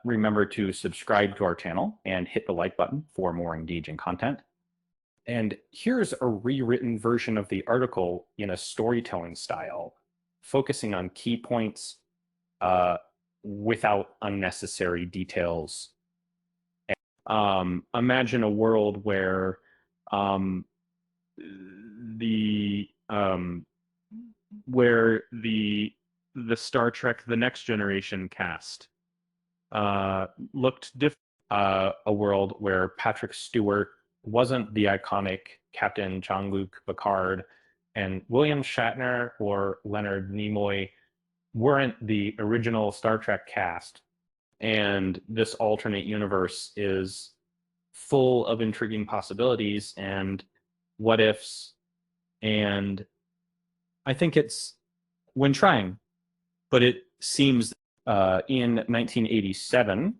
Remember to subscribe to our channel and hit the like button for more engaging content. And here's a rewritten version of the article in a storytelling style, focusing on key points without unnecessary details. Imagine a world where um, the where the Star Trek The Next Generation cast looked different. A world where Patrick Stewart wasn't the iconic Captain Jean-Luc Picard, and William Shatner or Leonard Nimoy weren't the original Star Trek cast. And this alternate universe is full of intriguing possibilities and what ifs. And I think it's when trying, but it seems in 1987,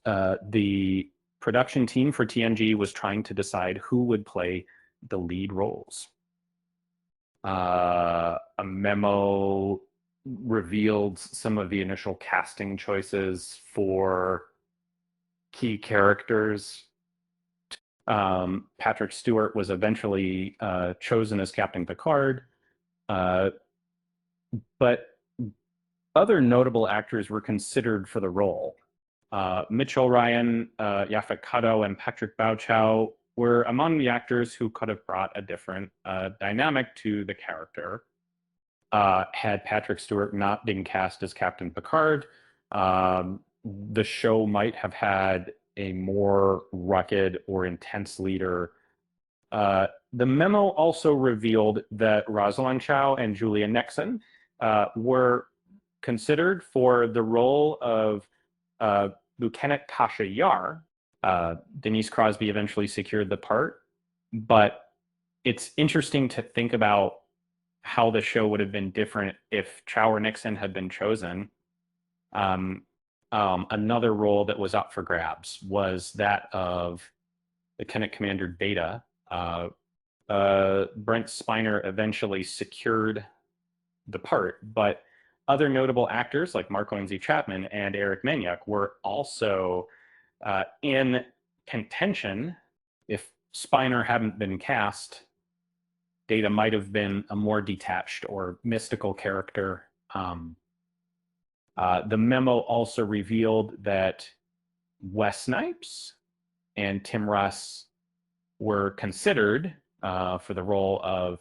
the production team for TNG was trying to decide who would play the lead roles. A memo revealed some of the initial casting choices for key characters. Patrick Stewart was eventually chosen as Captain Picard, but other notable actors were considered for the role. Mitchell Ryan, Yaphet Kotto, and Patrick Bauchow were among the actors who could have brought a different dynamic to the character. Had Patrick Stewart not been cast as Captain Picard, the show might have had a more rugged or intense leader. The memo also revealed that Rosalind Chow and Julia Nixon were considered for the role of Lieutenant Tasha Yar. Denise Crosby eventually secured the part, but it's interesting to think about how the show would have been different if Chow or Nixon had been chosen. Another role that was up for grabs was that of Lieutenant Commander Data. Brent Spiner eventually secured the part, but other notable actors like Mark Lindsay Chapman and Eric Maniak were also in contention. If Spiner hadn't been cast, Data might have been a more detached or mystical character. The memo also revealed that Wes Snipes and Tim Russ were considered for the role of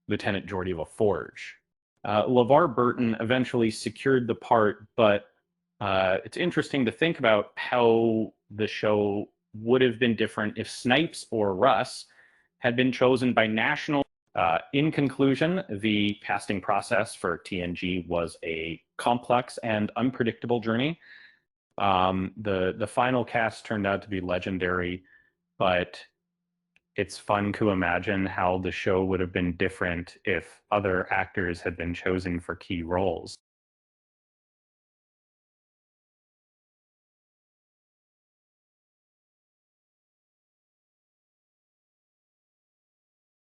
Lieutenant Geordi LaForge. LeVar Burton eventually secured the part, but it's interesting to think about how the show would have been different if Snipes or Russ had been chosen by national. In conclusion, the casting process for TNG was a complex and unpredictable journey. The final cast turned out to be legendary, but it's fun to imagine how the show would have been different if other actors had been chosen for key roles.